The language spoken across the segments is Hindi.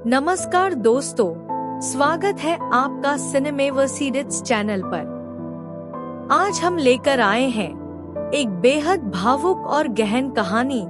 नमस्कार दोस्तों, स्वागत है आपका सिनेमेवर्सिटीज चैनल पर। आज हम लेकर आए हैं एक बेहद भावुक और गहन कहानी,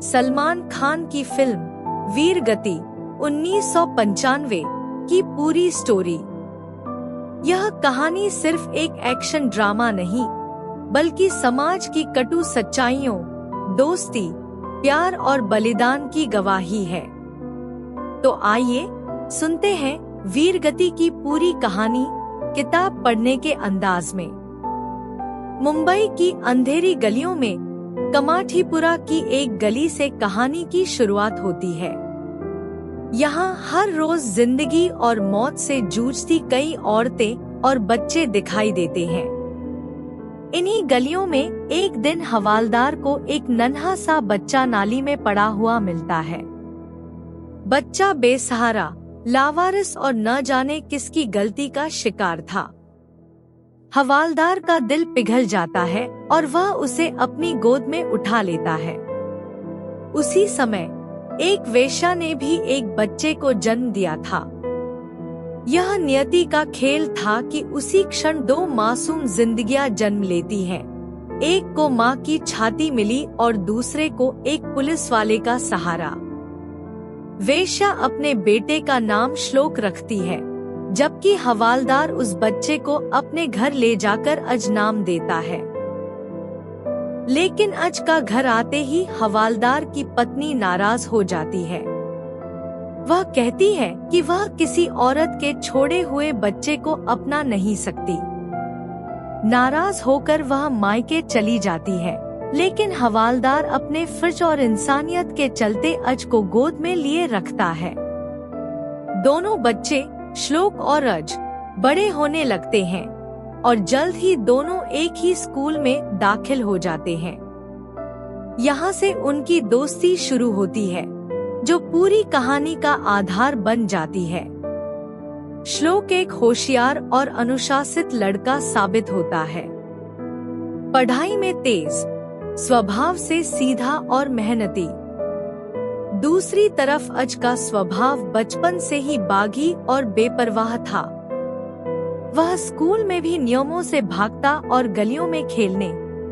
सलमान खान की फिल्म वीरगति 1995 की पूरी स्टोरी। यह कहानी सिर्फ एक एक्शन ड्रामा नहीं, बल्कि समाज की कटु सच्चाइयों, दोस्ती, प्यार और बलिदान की गवाही है। तो आइए सुनते हैं वीरगति की पूरी कहानी किताब पढ़ने के अंदाज में। मुंबई की अंधेरी गलियों में कमाठीपुरा की एक गली से कहानी की शुरुआत होती है। यहाँ हर रोज जिंदगी और मौत से जूझती कई औरतें और बच्चे दिखाई देते हैं। इन्हीं गलियों में एक दिन हवालदार को एक नन्हा सा बच्चा नाली में पड़ा हुआ मिलता है। बच्चा बेसहारा, लावारिस और न जाने किसकी गलती का शिकार था। हवालदार का दिल पिघल जाता है और वह उसे अपनी गोद में उठा लेता है। उसी समय एक वेश्या ने भी एक बच्चे को जन्म दिया था। यह नियति का खेल था कि उसी क्षण दो मासूम जिंदगियां जन्म लेती हैं। एक को माँ की छाती मिली और दूसरे को एक पुलिस वाले का सहारा। वेश्या अपने बेटे का नाम श्लोक रखती है, जबकि हवालदार उस बच्चे को अपने घर ले जाकर अज नाम देता है। लेकिन अज का घर आते ही हवालदार की पत्नी नाराज हो जाती है। वह कहती है कि वह किसी औरत के छोड़े हुए बच्चे को अपना नहीं सकती। नाराज होकर वह मायके चली जाती है, लेकिन हवालदार अपने फर्ज और इंसानियत के चलते अज को गोद में लिए रखता है। दोनों बच्चे श्लोक और अज बड़े होने लगते हैं और जल्द ही दोनों एक ही स्कूल में दाखिल हो जाते हैं। यहाँ से उनकी दोस्ती शुरू होती है, जो पूरी कहानी का आधार बन जाती है। श्लोक एक होशियार और अनुशासित लड़का साबित होता है। पढ़ाई में तेज, स्वभाव से सीधा और मेहनती। दूसरी तरफ अज का स्वभाव बचपन से ही बागी और बेपरवाह था। वह स्कूल में भी नियमों से भागता और गलियों में खेलने,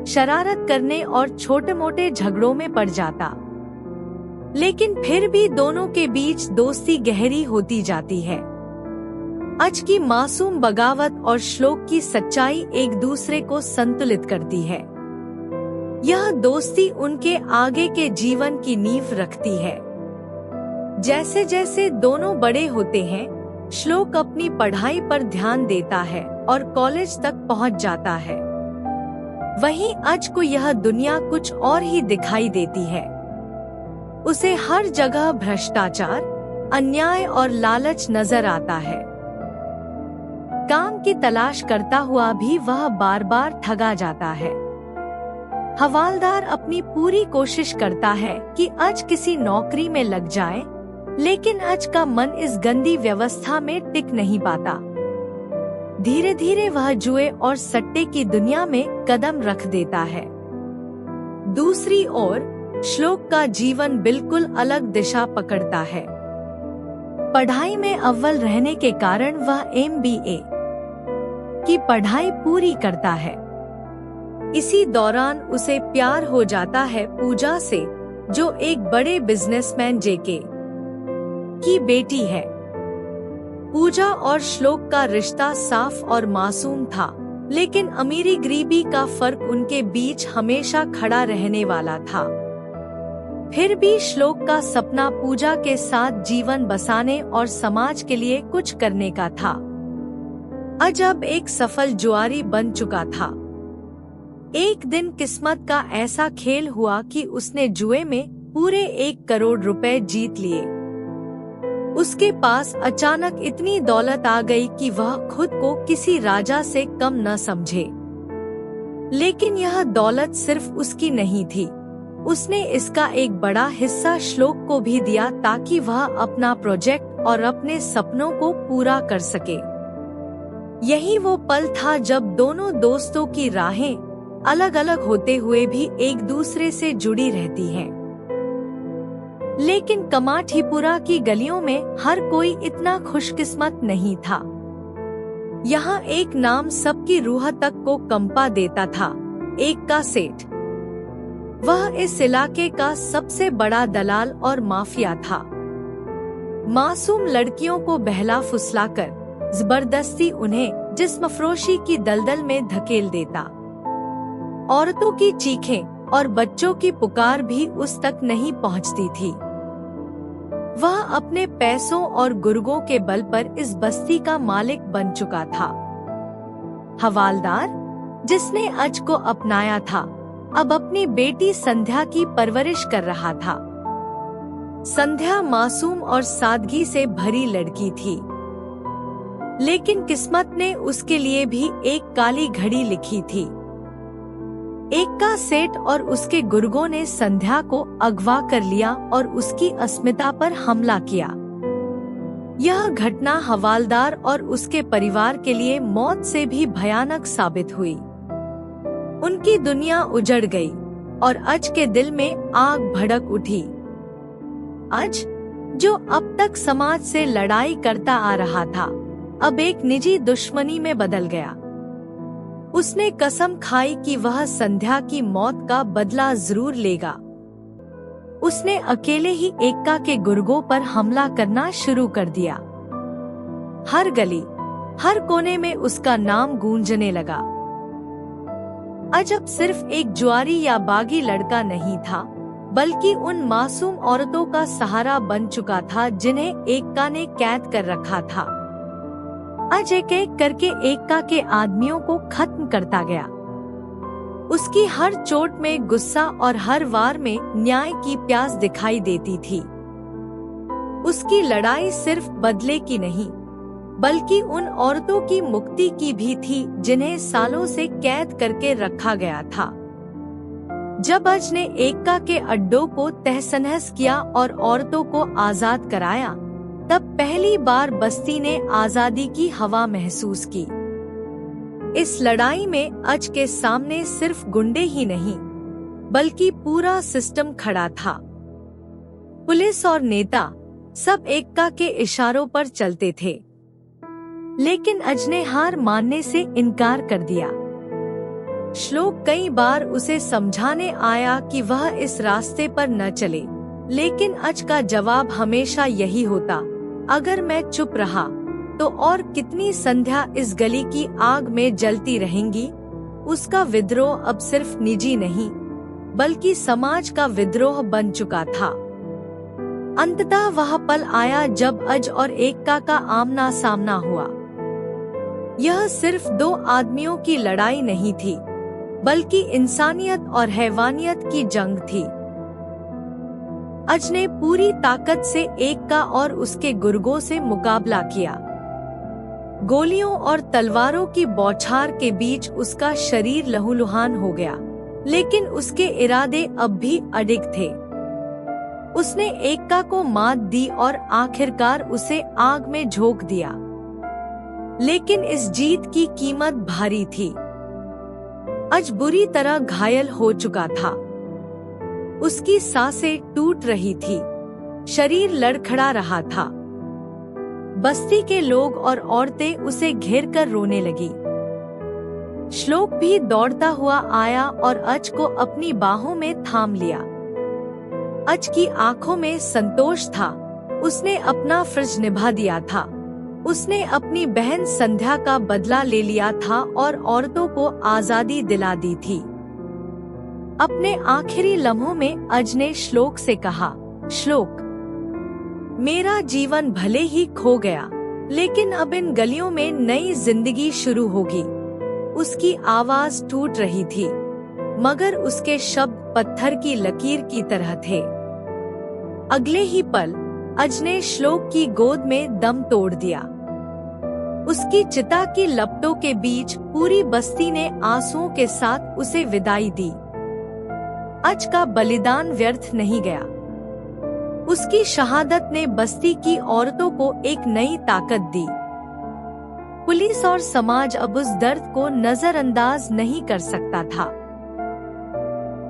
शरारत करने और छोटे मोटे झगड़ों में पड़ जाता। लेकिन फिर भी दोनों के बीच दोस्ती गहरी होती जाती है। अज की मासूम बगावत और श्लोक की सच्चाई एक दूसरे को संतुलित करती है। यह दोस्ती उनके आगे के जीवन की नींव रखती है। जैसे जैसे दोनों बड़े होते हैं, श्लोक अपनी पढ़ाई पर ध्यान देता है और कॉलेज तक पहुंच जाता है। वहीं अज को यह दुनिया कुछ और ही दिखाई देती है। उसे हर जगह भ्रष्टाचार, अन्याय और लालच नजर आता है। काम की तलाश करता हुआ भी वह बार बार ठगा जाता है। हवालदार अपनी पूरी कोशिश करता है कि अज किसी नौकरी में लग जाए, लेकिन अज का मन इस गंदी व्यवस्था में टिक नहीं पाता। धीरे धीरे वह जुए और सट्टे की दुनिया में कदम रख देता है। दूसरी ओर श्लोक का जीवन बिल्कुल अलग दिशा पकड़ता है। पढ़ाई में अव्वल रहने के कारण वह MBA की पढ़ाई पूरी करता है। इसी दौरान उसे प्यार हो जाता है पूजा से, जो एक बड़े बिजनेसमैन JK की बेटी है। पूजा और श्लोक का रिश्ता साफ और मासूम था, लेकिन अमीरी गरीबी का फर्क उनके बीच हमेशा खड़ा रहने वाला था। फिर भी श्लोक का सपना पूजा के साथ जीवन बसाने और समाज के लिए कुछ करने का था। अज अब एक सफल जुआरी बन चुका था। एक दिन किस्मत का ऐसा खेल हुआ कि उसने जुए में पूरे 1 करोड़ रुपए जीत लिए। उसके पास अचानक इतनी दौलत आ गई कि वह खुद को किसी राजा से कम न समझे। लेकिन यह दौलत सिर्फ उसकी नहीं थी। उसने इसका एक बड़ा हिस्सा श्लोक को भी दिया, ताकि वह अपना प्रोजेक्ट और अपने सपनों को पूरा कर सके। यही वो पल था जब दोनों दोस्तों की राहें अलग अलग होते हुए भी एक दूसरे से जुड़ी रहती हैं। लेकिन कमाठीपुरा की गलियों में हर कोई इतना खुशकिस्मत नहीं था। यहाँ एक नाम सबकी रूह तक को कंपा देता था, एक्का सेठ। वह इस इलाके का सबसे बड़ा दलाल और माफिया था। मासूम लड़कियों को बहला फुसलाकर जबरदस्ती उन्हें जिस्म फरोशी की दलदल में धकेल देता। औरतों की चीखें और बच्चों की पुकार भी उस तक नहीं पहुंचती थी। वह अपने पैसों और गुर्गों के बल पर इस बस्ती का मालिक बन चुका था। हवालदार, जिसने अज को अपनाया था, अब अपनी बेटी संध्या की परवरिश कर रहा था। संध्या मासूम और सादगी से भरी लड़की थी, लेकिन किस्मत ने उसके लिए भी एक काली घड़ी लिखी थी। एक्का सेठ और उसके गुर्गों ने संध्या को अगवा कर लिया और उसकी अस्मिता पर हमला किया। यह घटना हवालदार और उसके परिवार के लिए मौत से भी भयानक साबित हुई। उनकी दुनिया उजड़ गई और अज के दिल में आग भड़क उठी। अज, जो अब तक समाज से लड़ाई करता आ रहा था, अब एक निजी दुश्मनी में बदल गया। उसने कसम खाई कि वह संध्या की मौत का बदला जरूर लेगा। उसने अकेले ही एक्का के गुर्गों पर हमला करना शुरू कर दिया। हर गली, हर कोने में उसका नाम गूंजने लगा। अजब सिर्फ एक जुआरी या बागी लड़का नहीं था, बल्कि उन मासूम औरतों का सहारा बन चुका था जिन्हें एक्का ने कैद कर रखा था। अज एक एक करके एक्का के आदमियों को खत्म करता गया। उसकी हर चोट में गुस्सा और हर वार में न्याय की प्यास दिखाई देती थी। उसकी लड़ाई सिर्फ बदले की नहीं, बल्कि उन औरतों की मुक्ति की भी थी जिन्हें सालों से कैद करके रखा गया था। जब अज ने एक्का के अड्डों को तहस-नहस किया और औरतों को आजाद कराया, तब पहली बार बस्ती ने आजादी की हवा महसूस की। इस लड़ाई में अज के सामने सिर्फ गुंडे ही नहीं, बल्कि पूरा सिस्टम खड़ा था। पुलिस और नेता सब एक्का के इशारों पर चलते थे, लेकिन अज ने हार मानने से इनकार कर दिया। श्लोक कई बार उसे समझाने आया कि वह इस रास्ते पर न चले, लेकिन अज का जवाब हमेशा यही होता, अगर मैं चुप रहा तो और कितनी संध्या इस गली की आग में जलती रहेंगी। उसका विद्रोह अब सिर्फ निजी नहीं, बल्कि समाज का विद्रोह बन चुका था। अंततः वह पल आया जब अज और एक्का का आमना सामना हुआ। यह सिर्फ दो आदमियों की लड़ाई नहीं थी, बल्कि इंसानियत और हैवानियत की जंग थी। अज ने पूरी ताकत से एक्का और उसके गुर्गों से मुकाबला किया। गोलियों और तलवारों की बौछार के बीच उसका शरीर लहूलुहान हो गया, लेकिन उसके इरादे अब भी अडिग थे। उसने एक्का को मात दी और आखिरकार उसे आग में झोंक दिया। लेकिन इस जीत की कीमत भारी थी। अज बुरी तरह घायल हो चुका था। उसकी सांसें टूट रही थी, शरीर लड़खड़ा रहा था। बस्ती के लोग और औरतें उसे घेरकर रोने लगी। श्लोक भी दौड़ता हुआ आया और अज को अपनी बाहों में थाम लिया। अज की आंखों में संतोष था। उसने अपना फर्ज निभा दिया था। उसने अपनी बहन संध्या का बदला ले लिया था और औरतों को आजादी दिला दी थी। अपने आखिरी लम्हों में अज ने श्लोक से कहा, श्लोक, मेरा जीवन भले ही खो गया, लेकिन अब इन गलियों में नई जिंदगी शुरू होगी। उसकी आवाज टूट रही थी, मगर उसके शब्द पत्थर की लकीर की तरह थे। अगले ही पल अज ने श्लोक की गोद में दम तोड़ दिया। उसकी चिता की लपटों के बीच पूरी बस्ती ने आंसुओं के साथ उसे विदाई दी। अज का बलिदान व्यर्थ नहीं गया। उसकी शहादत ने बस्ती की औरतों को एक नई ताकत दी। पुलिस और समाज अब उस दर्द को नजरअंदाज नहीं कर सकता था।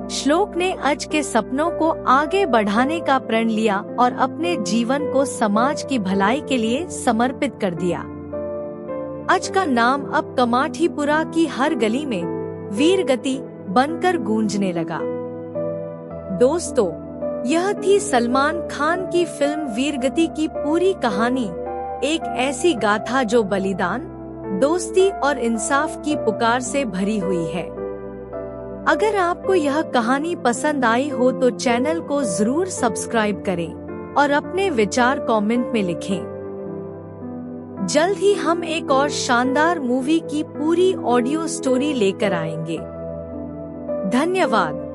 श्लोक ने अज के सपनों को आगे बढ़ाने का प्रण लिया और अपने जीवन को समाज की भलाई के लिए समर्पित कर दिया। अज का नाम अब कमाठीपुरा की हर गली में वीरगति बनकर गूंजने लगा। दोस्तों, यह थी सलमान खान की फिल्म वीरगति की पूरी कहानी, एक ऐसी गाथा जो बलिदान, दोस्ती और इंसाफ की पुकार से भरी हुई है। अगर आपको यह कहानी पसंद आई हो तो चैनल को जरूर सब्सक्राइब करें और अपने विचार कमेंट में लिखें। जल्द ही हम एक और शानदार मूवी की पूरी ऑडियो स्टोरी लेकर आएंगे। धन्यवाद।